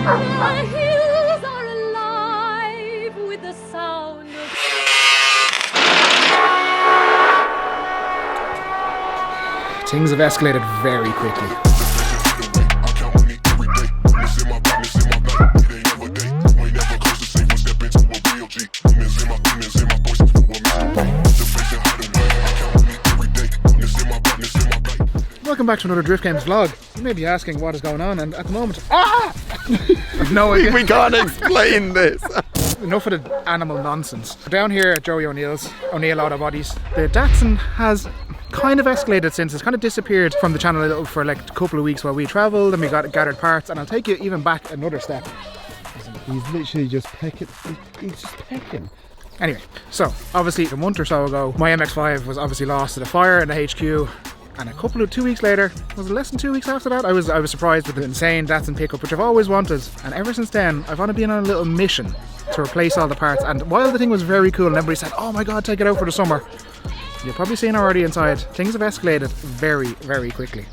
The hills are alive with the sound of... Things have escalated very quickly. Welcome back to another Drift Games vlog. You may be asking what is going on, and at the moment, I've no idea. We can't explain this. Enough of the animal nonsense. Down here at Joey O'Neill's, O'Neill Auto Bodies, the Datsun has kind of escalated since. It's kind of disappeared from the channel a little for like a couple of weeks while we travelled and we gathered parts, and I'll take you even back another step. He's literally just pecking. He's just pecking. Anyway, so obviously a month or so ago, my MX-5 was obviously lost to the fire in the HQ. And 2 weeks later, was it less than 2 weeks after that, I was surprised with the insane Datsun pickup, which I've always wanted. And ever since then, I've only been on a little mission to replace all the parts. And while the thing was very cool and everybody said, oh my god, take it out for the summer, you've probably seen already inside, things have escalated very, very quickly.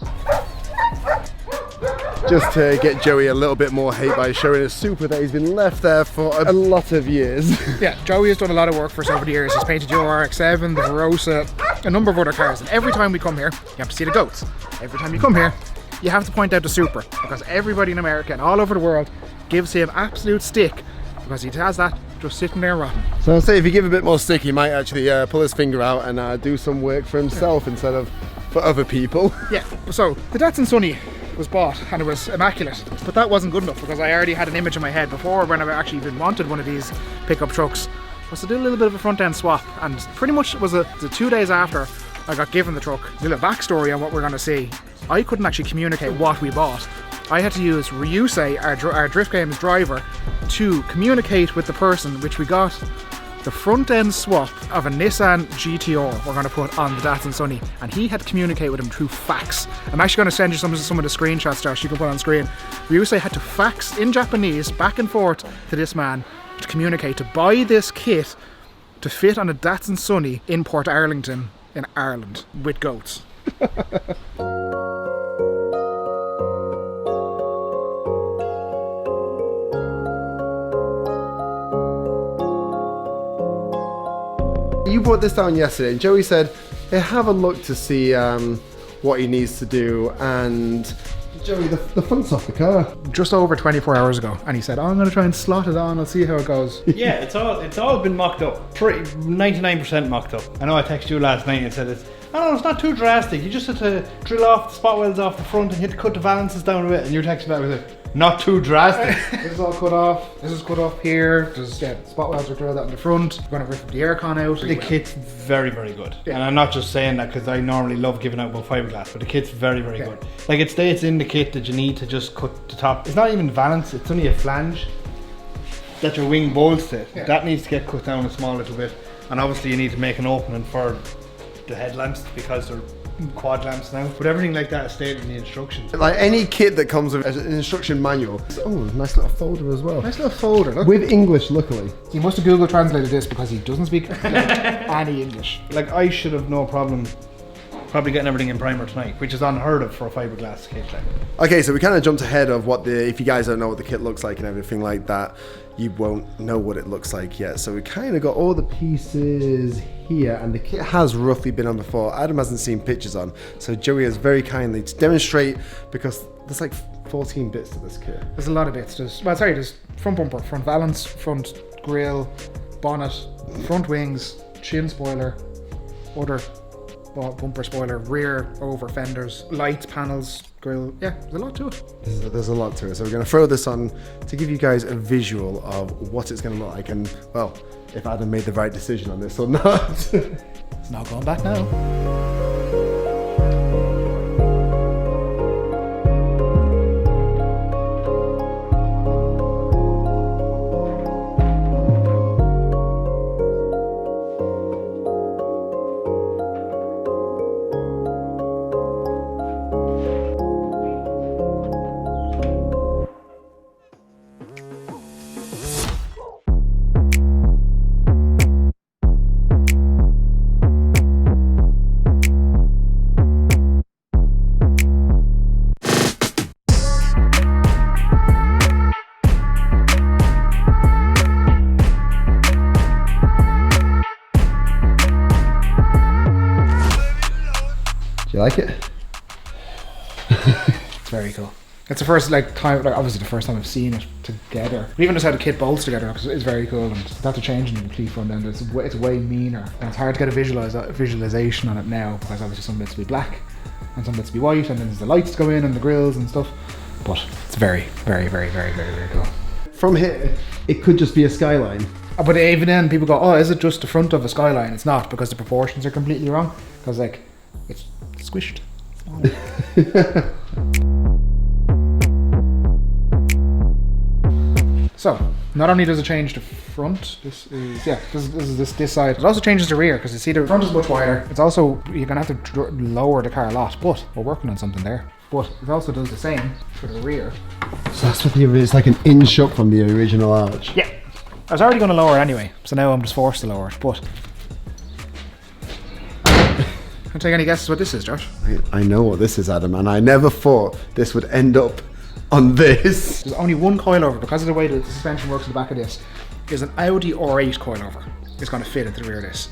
Just to get Joey a little bit more hate by showing us Super that he's been left there for a lot of years. Yeah, Joey has done a lot of work for us over the years. He's painted your RX-7, the Verosa, a number of other cars, and every time we come here, you have to see the goats. Every time you come here, you have to point out the Super, because everybody in America and all over the world gives him absolute stick because he has that just sitting there rotting. So I'll say if you give a bit more stick, he might actually pull his finger out and do some work for himself instead of for other people. Yeah, so the Datsun Sunny was bought and it was immaculate, but that wasn't good enough because I already had an image in my head before when I actually even wanted one of these pickup trucks, was to do a little bit of a front end swap. And pretty much it was the 2 days after I got given the truck. A little backstory on what we're going to see. I couldn't actually communicate what we bought. I had to use Ryusei, our Drift Games driver, to communicate with the person, which we got the front end swap of a Nissan GTR we're going to put on the Datsun Sunny, and he had to communicate with him through fax. I'm actually going to send you some of the screenshots there so you can put on screen. Ryusei had to fax in Japanese back and forth to this man to communicate, to buy this kit to fit on a Datsun Sunny in Port Arlington in Ireland with goats. You brought this down yesterday and Joey said, hey, have a look to see what he needs to do, and Joey, the front's off the car. Just over 24 hours ago, and he said, oh, I'm going to try and slot it on, I'll see how it goes. Yeah, it's all been mocked up, pretty 99% mocked up. I know I texted you last night and said it's not too drastic, you just have to drill off the spot welds off the front and hit to cut the valances down a bit, and you're texting back with it. Not too drastic. This is all cut off. This is cut off here. There's spot welds are drilled out in the front. We're going to rip the aircon out. The kit's very, very good. Yeah. And I'm not just saying that because I normally love giving out about fiberglass, but the kit's very, very good. Like, it states in the kit that you need to just cut the top. It's not even valance, it's only a flange that your wing bolts to. Yeah. That needs to get cut down a small little bit. And obviously you need to make an opening for the headlamps because they're quad lamps now, but everything like that is stated in the instructions. Like any kit that comes with an instruction manual. Oh, nice little folder as well. Nice little folder, look. With English, luckily. He must have Google translated this because he doesn't speak any English. Like, I should have no problem probably getting everything in primer tonight, which is unheard of for a fiberglass kit. Okay, so we kind of jumped ahead of what if you guys don't know what the kit looks like and everything like that, you won't know what it looks like yet. So we kind of got all the pieces here, and the kit has roughly been on before. Adam hasn't seen pictures on, so Joey has very kindly to demonstrate, because there's like 14 bits to this kit. There's a lot of bits. There's front bumper, front valance, front grille, bonnet, front wings, chin spoiler, other bumper spoiler, rear over fenders, lights, panels, grille. Yeah, there's a lot to it. There's a lot to it. So we're going to throw this on to give you guys a visual of what it's going to look like, and well, if Adam made the right decision on this or not. It's not going back now. You like it? It's very cool. It's the first time, obviously the first time I've seen it together. We even just had the kit bolts together because it's very cool, and after changing the complete front end, it's way meaner, and it's hard to get a visualization on it now because obviously some bits to be black and some bits to be white, and then there's the lights go in and the grills and stuff. But it's very cool. From here, it could just be a Skyline. But even then, people go, "Oh, is it just the front of a Skyline?" It's not, because the proportions are completely wrong. Because it's squished. So, not only does it change the front, this is this side. It also changes the rear, because you see the front is much wider. It's also, you're gonna have to lower the car a lot, but we're working on something there. But it also does the same for the rear. So that's what it's like, an inch up from the original arch. Yeah. I was already gonna lower it anyway, so now I'm just forced to lower it, but. Can I take any guesses what this is, Josh? I know what this is, Adam, and I never thought this would end up on this. There's only one coilover, because of the way that the suspension works in the back of this. There's an Audi R8 coilover. It's going to fit into the rear of this.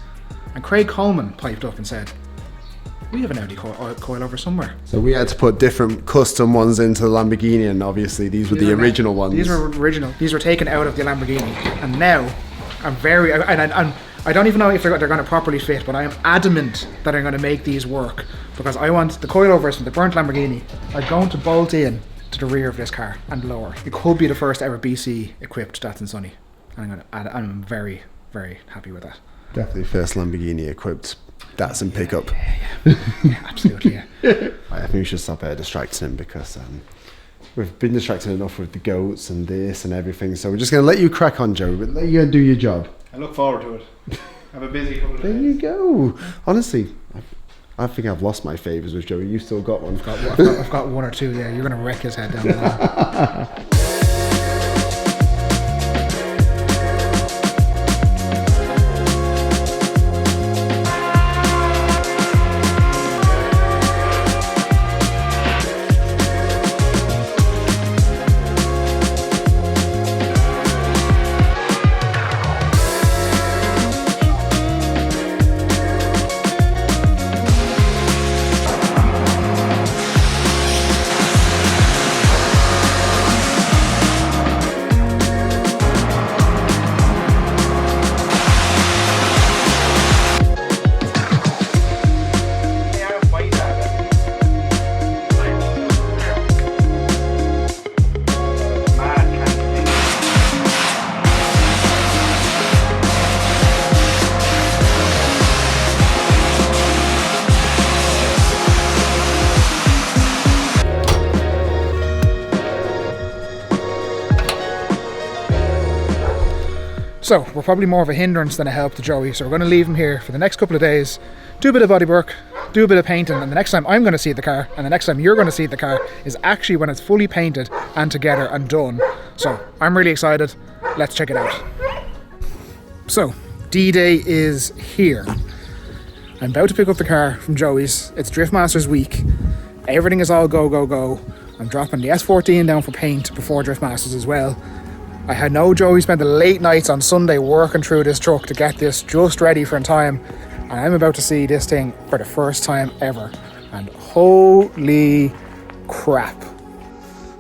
And Craig Coleman piped up and said, "We have an Audi coilover somewhere." So we had to put different custom ones into the Lamborghini, and obviously these were the original ones. These were original. These were taken out of the Lamborghini, and now I'm very. I don't even know if they're going to properly fit, but I am adamant that I'm going to make these work, because I want the coilovers from the burnt Lamborghini are going to bolt in to the rear of this car and lower. It could be the first ever BC equipped Datsun Sunny, and I'm very happy with that. Definitely first Lamborghini equipped Datsun pickup. Yeah, absolutely. Yeah. I think we should stop distracting him, because we've been distracted enough with the goats and this and everything. So we're just going to let you crack on, Joe. But let you do your job. I look forward to it. Have a busy couple of There days. you go. Honestly, I think I've lost my favours with Joey. You've still got one. I've got one or two. Yeah, you're going to wreck his head down the line. So we're probably more of a hindrance than a help to Joey, so we're going to leave him here for the next couple of days, do a bit of body work, do a bit of painting, and the next time I'm going to see the car, and the next time you're going to see the car, is actually when it's fully painted and together and done. So I'm really excited. Let's check it out. So D-Day is here. I'm about to pick up the car from Joey's. It's Driftmasters week. Everything is all go. I'm dropping the S14 down for paint before Driftmasters as well. I know Joey spent the late nights on Sunday working through this truck to get this just ready for in time, and I'm about to see this thing for the first time ever, and holy crap.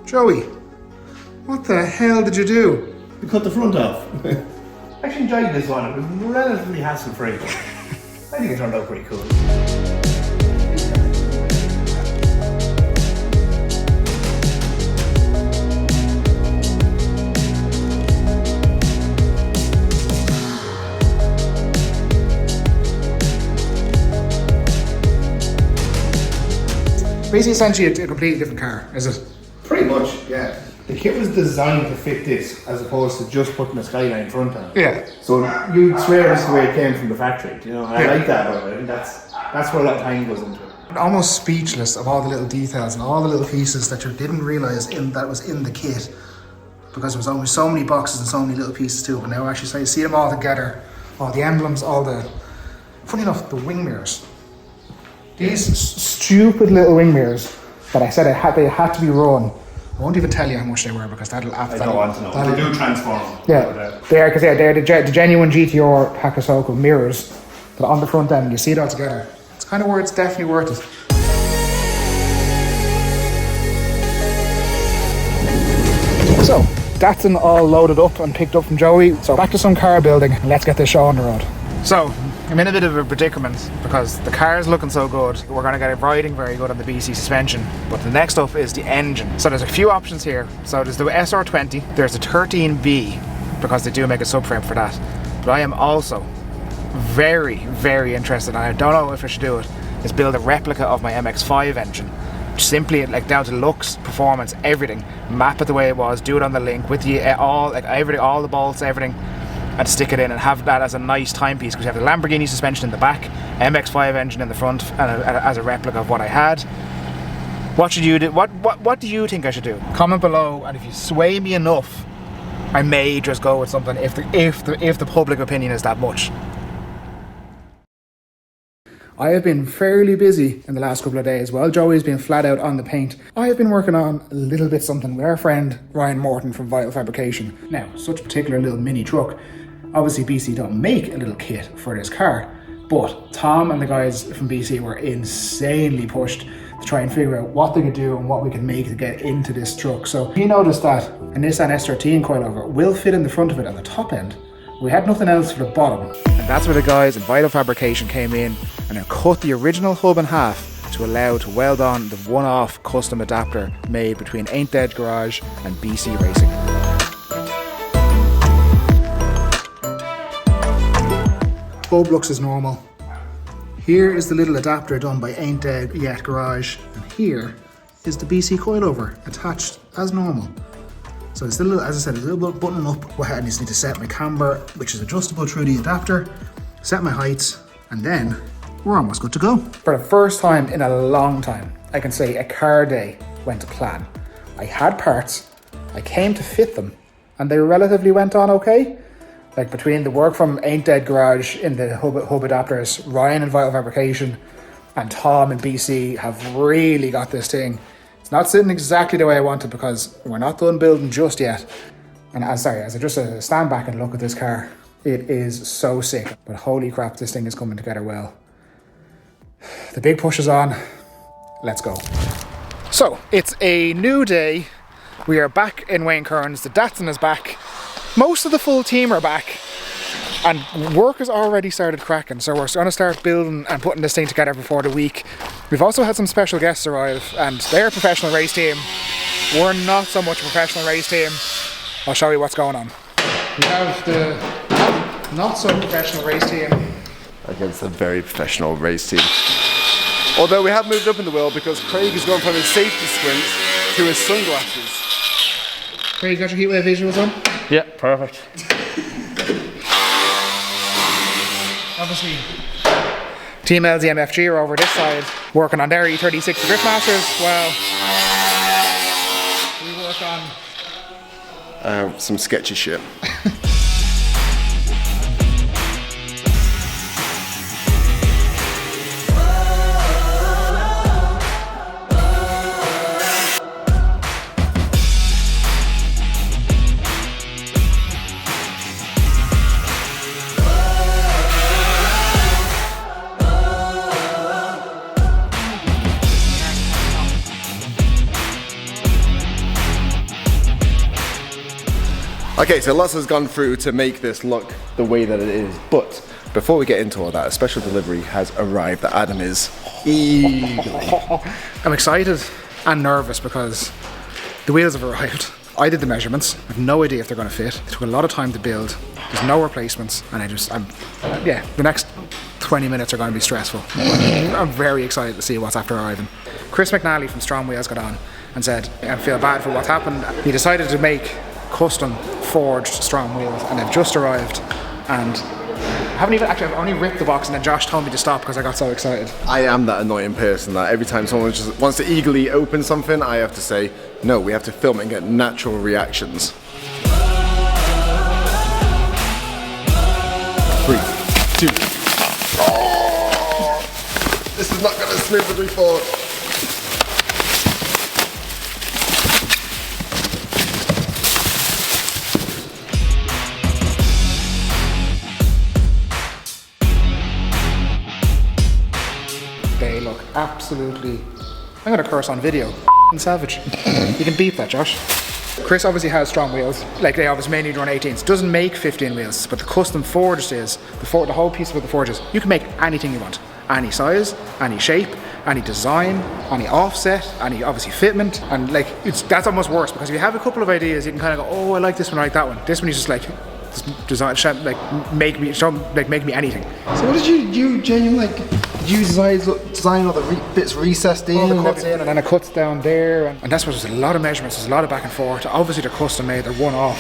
Joey, what the hell did you do? We cut the front off. I actually enjoyed this one. It was relatively hassle-free. I think it turned out pretty cool. Basically, essentially a completely different car, is it? Pretty much, yeah. The kit was designed to fit this, as opposed to just putting a Skyline front on it. Yeah. So you'd swear this is the way it came from the factory, you know. And I like that about it. I think that's where a lot of time goes into it. Almost speechless of all the little details and all the little pieces that you didn't realise that was in the kit, because there was only so many boxes and so many little pieces to it. But now actually, so you see them all together, all the emblems, all the. Funny enough, the wing mirrors. These stupid little wing mirrors that I said they had to be run. I won't even tell you how much they were, because that'll. I don't want to know. They do transform. Yeah, they are, because they're the genuine GTR Hakasoko mirrors that are on the front end. You see it all together. It's kind of where it's definitely worth it. So, Datsun all loaded up and picked up from Joey. So back to some car building and let's get this show on the road. So, I'm in a bit of a predicament because the car is looking so good. We're going to get it riding very good on the BC suspension. But the next up is the engine. So there's a few options here. So there's the SR20, there's the 13B, because they do make a subframe for that. But I am also very, very interested, and I don't know if I should do it, is build a replica of my MX-5 engine. Simply like down to looks, performance, everything. Map it the way it was, do it on the link with the all the bolts, everything, and stick it in and have that as a nice timepiece, because you have the Lamborghini suspension in the back, MX-5 engine in the front, and as a replica of what I had. What should you do? What do you think I should do? Comment below, and if you sway me enough, I may just go with something if the public opinion is that much. I have been fairly busy in the last couple of days. While Joey's been flat out on the paint, I have been working on a little bit something with our friend Ryan Morton from Vital Fabrication. Now, such a particular little mini truck, obviously BC don't make a little kit for this car, but Tom and the guys from BC were insanely pushed to try and figure out what they could do and what we could make to get into this truck. So he noticed that a Nissan S13 coilover will fit in the front of it at the top end. We had nothing else for the bottom. And that's where the guys at Vital Fabrication came in and then cut the original hub in half to allow to weld on the one-off custom adapter made between Ain't Dead Garage and BC Racing. Hub looks as normal. Here is the little adapter done by Ain't Dead Yet Garage, and here is the BC coilover attached as normal. So it's a little, as I said, a little bit button up. I just need to set my camber, which is adjustable through the adapter, set my heights, and then we're almost good to go. For the first time in a long time, I can say a car day went to plan. I had parts, I came to fit them, and they relatively went on okay. Like between the work from Ain't Dead Garage in the hub adapters, Ryan in Vital Fabrication, and Tom in BC have really got this thing. It's not sitting exactly the way I wanted because we're not done building just yet. And as I just stand back and look at this car, it is so sick. But holy crap, this thing is coming together well. The big push is on. Let's go. So it's a new day. We are back in Wayne Kearns. The Datsun is back. Most of the full team are back. And work has already started cracking, so we're going to start building and putting this thing together before the week. We've also had some special guests arrive, and they're a professional race team. We're not so much a professional race team. I'll show you what's going on. We have the not so professional race team against a very professional race team. Although we have moved up in the world because Craig has gone from his safety squints to his sunglasses. Craig, got your heat wave visuals on? Yeah, perfect. Obviously, Team LZMFG are over this side working on their E36 Drift Masters. Well, we work on some sketchy shit. Okay, so lots has gone through to make this look the way that it is, but before we get into all that, a special delivery has arrived that Adam is eagerly. I'm excited and nervous because the wheels have arrived. I did the measurements. I have no idea if they're going to fit. It took a lot of time to build. There's no replacements, and the next 20 minutes are going to be stressful. I'm very excited to see what's after arriving. Chris McNally from Strong Wheels got on and said, I feel bad for what's happened. He decided to make custom forged Strong Wheels, and they've just arrived, and I've only ripped the box, and then Josh told me to stop because I got so excited. I am that annoying person that every time someone just wants to eagerly open something, I have to say, no, we have to film it and get natural reactions. 3, 2. Oh! This is not going as smooth as we thought. They look absolutely, I'm going to curse on video, savage. You can beep that, Josh. Chris obviously has strong wheels, like they obviously mainly run 18s. Doesn't make 15 wheels, but the custom forged is, the whole piece of the forge is, you can make anything you want. Any size, any shape, any design, any offset, any obviously fitment, and like that's almost worse because if you have a couple of ideas, you can kind of go, oh, I like this one, I like that one. This one is just like, design, like make me anything. So what did you genuinely like? Did you design all the bits recessed in? All the cuts in, and then it cuts down there, and that's where there's a lot of measurements. There's a lot of back and forth. Obviously they're custom made. They're one off.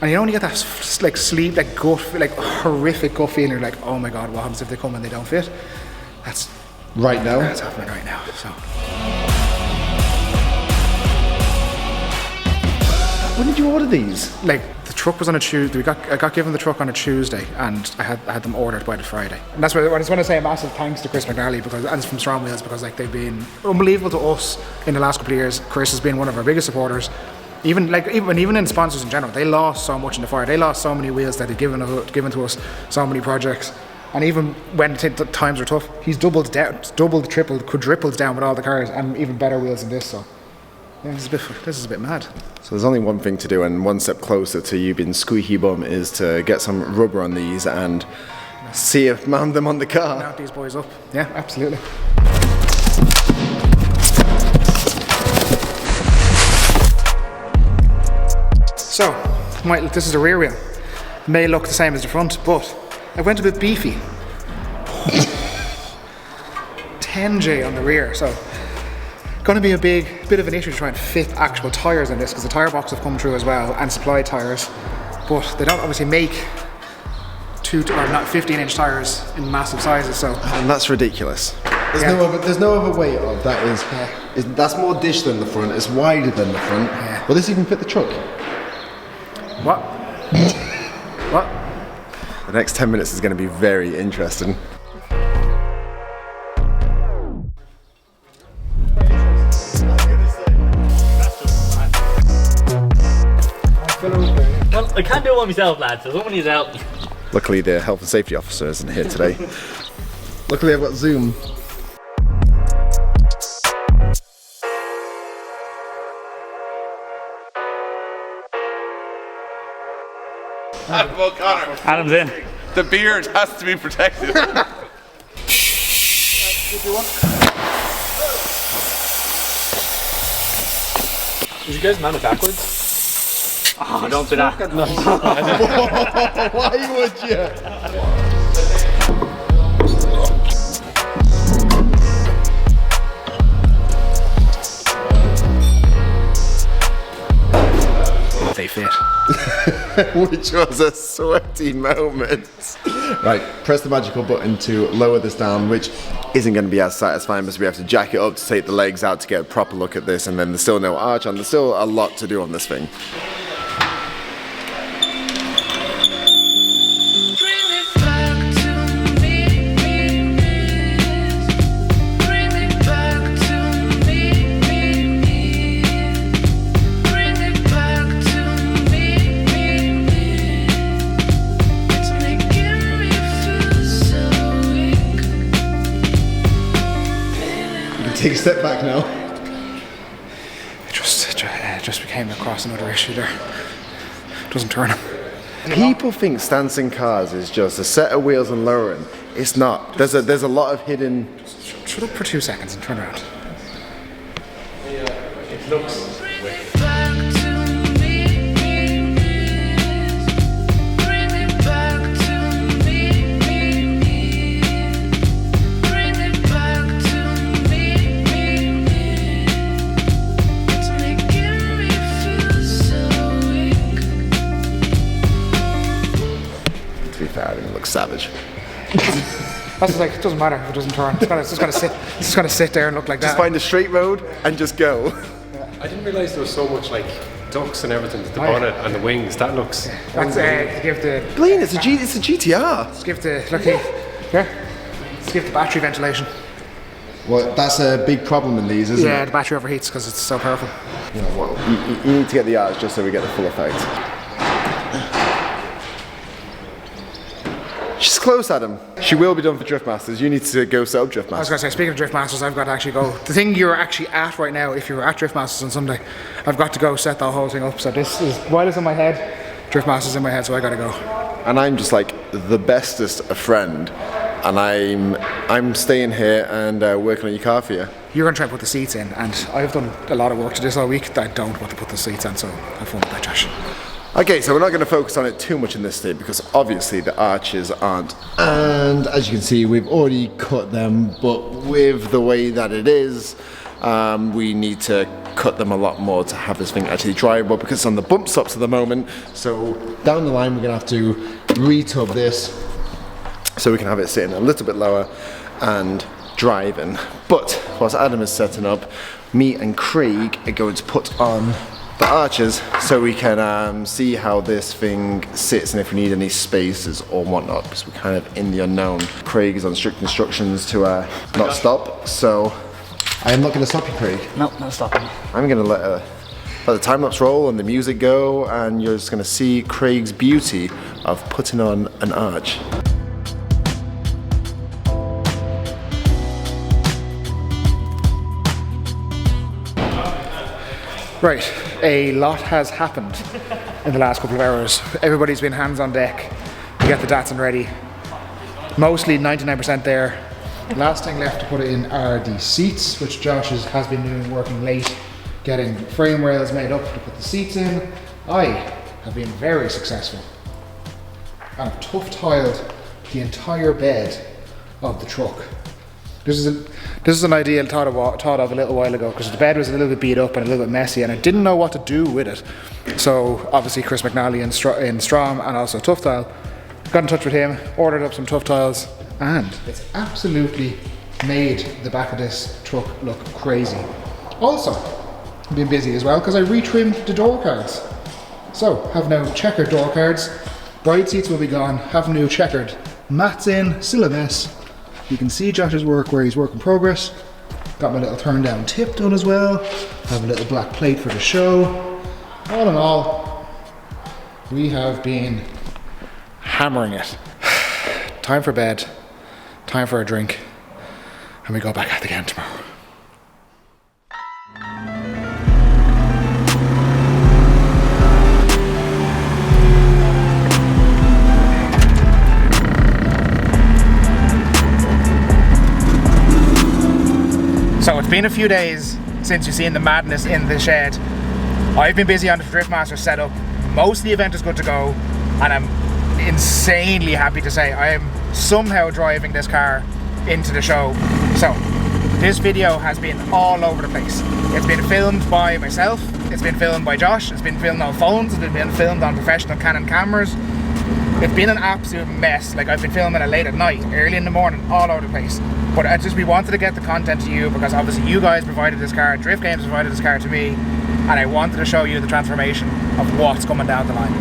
And you only get that like sleep, like gut, like horrific gut feeling. You're like, oh my god, what happens if they come and they don't fit? That's right now. That's happening right now. So. When did you order these? Like the truck was on a Tuesday. I got given the truck on a Tuesday, and I had them ordered by the Friday. And that's why I just want to say a massive thanks to Chris McNally because, and it's from Strong Wheels, because like they've been unbelievable to us in the last couple of years. Chris has been one of our biggest supporters. Even in sponsors in general, they lost so much in the fire. They lost so many wheels that they'd given to us, so many projects. And even when times were tough, he's doubled, tripled, quadrupled down with all the cars, and even better wheels than this. So yeah, this is a bit mad. So there's only one thing to do, and one step closer to you being squeaky bum is to get some rubber on these and see if mount them on the car. Mount these boys up. Yeah, absolutely. So, this is the rear wheel. It may look the same as the front, but I went a bit beefy. 10J on the rear, so going to be a bit of an issue to try and fit actual tyres in this, because the tyre box have come through as well and supplied tyres, but they don't obviously make 15-inch tyres in massive sizes. So and that's ridiculous. There's no other way of that. That's more dish than the front. It's wider than the front. Yeah. Will this even fit the truck? What? What? The next 10 minutes is going to be very interesting. Well, I can't do it by myself, lads, so someone needs to help me. Luckily, the health and safety officer isn't here today. Luckily, I've got Zoom. Adam O'Connor. Adam's in. The beard has to be protected. Did you guys mount it backwards? Oh, don't do that. Why would you? They fit. Which was a sweaty moment. Right, press the magical button to lower this down, which isn't going to be as satisfying because we have to jack it up to take the legs out to get a proper look at this, and then there's still no arch on. There's still a lot to do on this thing. Take a step back now. It just became across another issue there. Doesn't turn them. People think stancing cars is just a set of wheels and lowering. It's not. There's a lot of hidden. Shut up for 2 seconds and turn around. It looks savage. That's like, it doesn't matter if it doesn't turn. It's just gonna sit there and look like that. Just find a straight road and just go. I didn't realise there was so much like ducts and everything, the bonnet and the wings. That looks. That's to give the. Blaine, it's a GTR. Let's give the let's give the battery ventilation. Well, that's a big problem in these, isn't it? Yeah, the battery overheats because it's so powerful. You need to get the arch just so we get the full effect. She's close, Adam. She will be done for Drift Masters. You need to go set up Drift I was Masters. going to say, speaking of Drift Masters, I've got to actually go. The thing you're actually at right now, if you're at Drift Masters on Sunday, I've got to go set the whole thing up. So this is, while it's in my head, Drift Masters in my head, so I got to go. And I'm just like the bestest of friend. And I'm staying here and working on your car for you. You're going to try and put the seats in, and I've done a lot of work to this all week that I don't want to put the seats in, so have fun with that, Josh. Okay, so we're not going to focus on it too much in this state because obviously the arches aren't. And as you can see, we've already cut them, but with the way that it is, we need to cut them a lot more to have this thing actually drivable because it's on the bump stops at the moment. So down the line, we're going to have to retub this so we can have it sitting a little bit lower and driving. But whilst Adam is setting up, me and Craig are going to put on the arches so we can see how this thing sits and if we need any spaces or whatnot, because we're kind of in the unknown. Craig is on strict instructions to not stop, so I'm not going to stop you, Craig. No, not stopping. I'm going to let the time-lapse roll and the music go, and you're just going to see Craig's beauty of putting on an arch. Right, a lot has happened in the last couple of hours. Everybody's been hands on deck to get the Datsun ready. Mostly 99% there. The last thing left to put in are the seats, which Josh has been doing, working late, getting frame rails made up to put the seats in. I have been very successful. I've tough tiled the entire bed of the truck. This is an idea I thought of a little while ago because the bed was a little bit beat up and a little bit messy and I didn't know what to do with it. So obviously Chris McNally in Strom and also Tough Tile, got in touch with him, ordered up some Tough Tiles, and it's absolutely made the back of this truck look crazy. Also, I've been busy as well because I retrimmed the door cards. So have now checkered door cards, bride seats will be gone, have new checkered mats in, still a mess. You can see Josh's work where he's work in progress. Got my little turn down tip done as well. Have a little black plate for the show. All in all, we have been hammering it. Time for bed, time for a drink, and we go back out again tomorrow. So it's been a few days since you've seen the madness in the shed. I've been busy on the Drift Master setup. Most of the event is good to go, and I'm insanely happy to say I am somehow driving this car into the show. So this video has been all over the place. It's been filmed by myself, it's been filmed by Josh, it's been filmed on phones, it's been filmed on professional Canon cameras. It's been an absolute mess. Like, I've been filming it late at night, early in the morning, all over the place. But we wanted to get the content to you because obviously you guys provided this car, Drift Games provided this car to me, and I wanted to show you the transformation of what's coming down the line.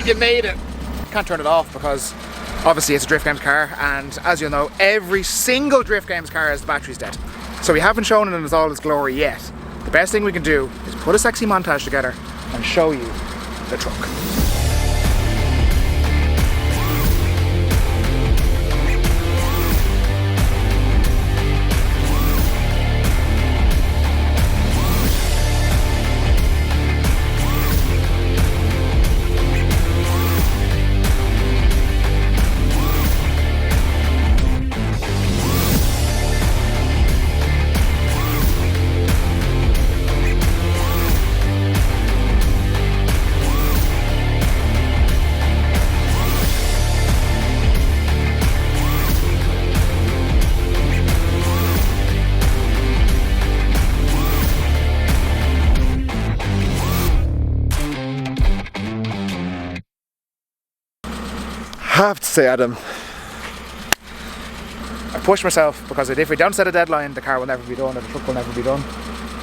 You made it. Can't turn it off because obviously it's a Drift Games car, and as you'll know, every single Drift Games car is the battery's dead. So we haven't shown it in all its glory yet. The best thing we can do is put a sexy montage together and show you the truck. I have to say, Adam, I pushed myself because if we don't set a deadline, the car will never be done, or the truck will never be done.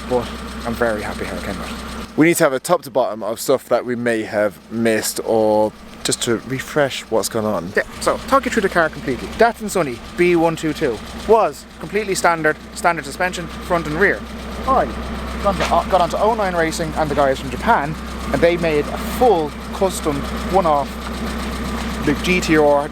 But I'm very happy how it came out. we need to have a top to bottom of stuff that we may have missed or just to refresh what's gone on. Yeah, so talk you through the car completely. Datsun Sunny B122 was completely standard suspension, front and rear. Alright, got onto 09 Racing and the guys from Japan, and they made a full custom one-off. The GTR,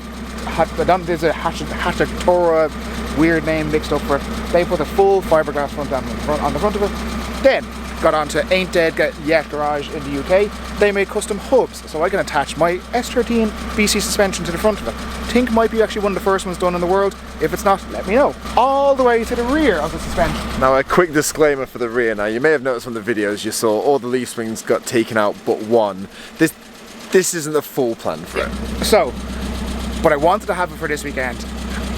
there's a Hatatora weird name mixed up for it. They put a full fiberglass front end on the front of it. Then got onto Ain't Dead Yet Garage in the UK. They made custom hubs, so I can attach my S13 BC suspension to the front of it. Think might be actually one of the first ones done in the world. If it's not, let me know. All the way to the rear of the suspension. Now a quick disclaimer for the rear. Now you may have noticed from the videos you saw all the leaf springs got taken out but one. This isn't the full plan for it. So, but I wanted to have it for this weekend.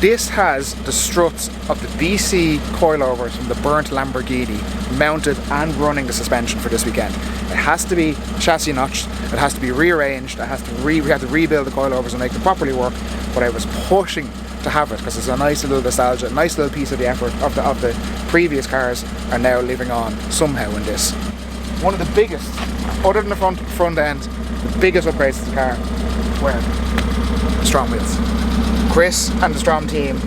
This has the struts of the BC coilovers from the burnt Lamborghini mounted and running the suspension for this weekend. It has to be chassis notched, it has to be rearranged, we have to rebuild the coilovers and make them properly work, but I was pushing to have it because it's a nice little nostalgia, a nice little piece of the effort of the previous cars are now living on somehow in this. One of the biggest, other than the front end, the biggest upgrades to the car were the Strom wheels. Chris and the Strom team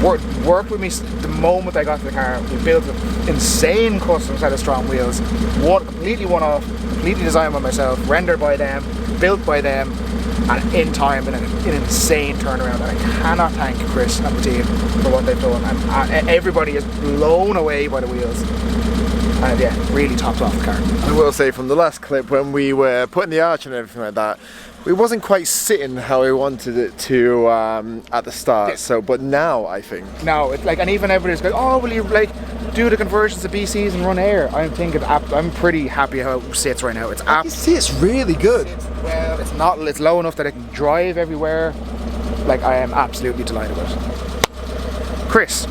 worked with me the moment I got to the car. We built an insane custom set of Strom wheels, completely one-off, completely designed by myself, rendered by them, built by them, and in time in an insane turnaround. And I cannot thank Chris and the team for what they've done. And everybody is blown away by the wheels. And yeah, really topped off the car. I will say from the last clip when we were putting the arch and everything like that, it wasn't quite sitting how I wanted it to at the start. So, but now I think. No, it's like, and even everybody's like, oh, will you like do the conversions to BCs and run air? I'm pretty happy how it sits right now. It sits really good. Well, it's low enough that it can drive everywhere. Like, I am absolutely delighted with it. Chris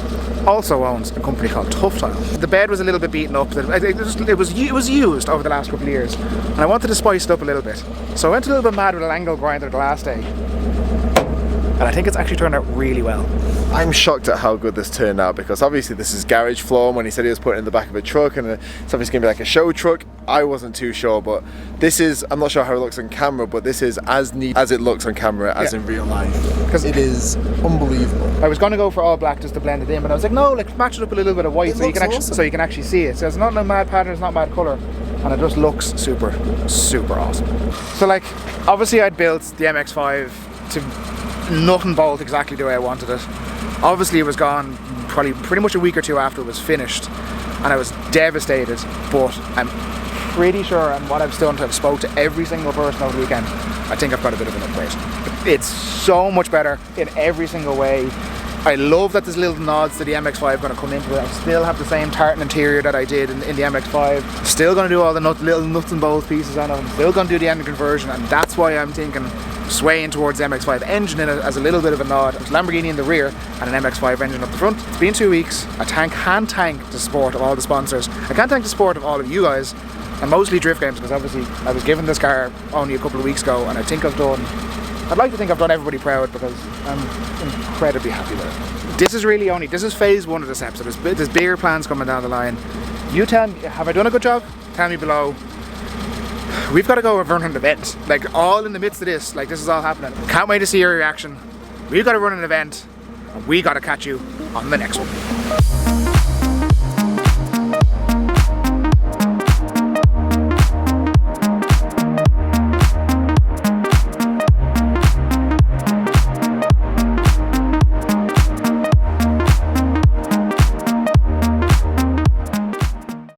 also owns a company called Tough Tile. The bed was a little bit beaten up. It was used over the last couple of years, and I wanted to spice it up a little bit. So I went a little bit mad with an angle grinder the last day, and I think it's actually turned out really well. I'm shocked at how good this turned out because obviously this is garage floor, and when he said he was putting it in the back of a truck and it's obviously going to be like a show truck, I wasn't too sure, but this is, I'm not sure how it looks on camera, but this is as neat as it looks on camera as in real life. Because it is unbelievable. I was going to go for all black just to blend it in, but I was like, no, like match it up with a little bit of white so you can actually see it. So it's not a mad pattern, it's not mad colour, and it just looks super, super awesome. So like, obviously I'd built the MX-5 to nut and bolt exactly the way I wanted it. Obviously it was gone probably pretty much a week or two after it was finished, and I was devastated, but I'm pretty sure, and what I've done, I've spoke to every single person over the weekend, I think I've got a bit of an upgrade. It's so much better in every single way. I love that there's little nods to the MX-5 going to come into it. I still have the same tartan interior that I did in the MX-5. Still going to do all the little nuts and bolts pieces on it. I'm still going to do the engine conversion, and that's why I'm thinking swaying towards the MX-5 engine in it as a little bit of a nod. It's Lamborghini in the rear and an MX-5 engine up the front. It's been 2 weeks. I can't thank the support of all the sponsors. I can't thank the support of all of you guys, and mostly Drift Games, because obviously I was given this car only a couple of weeks ago, and I'd like to think I've done everybody proud because I'm incredibly happy with it. This is phase 1 of this episode. There's bigger plans coming down the line. You tell me, have I done a good job? Tell me below. We've got to go run an event, like all in the midst of this, like this is all happening. Can't wait to see your reaction. We've got to run an event, and we got to catch you on the next one.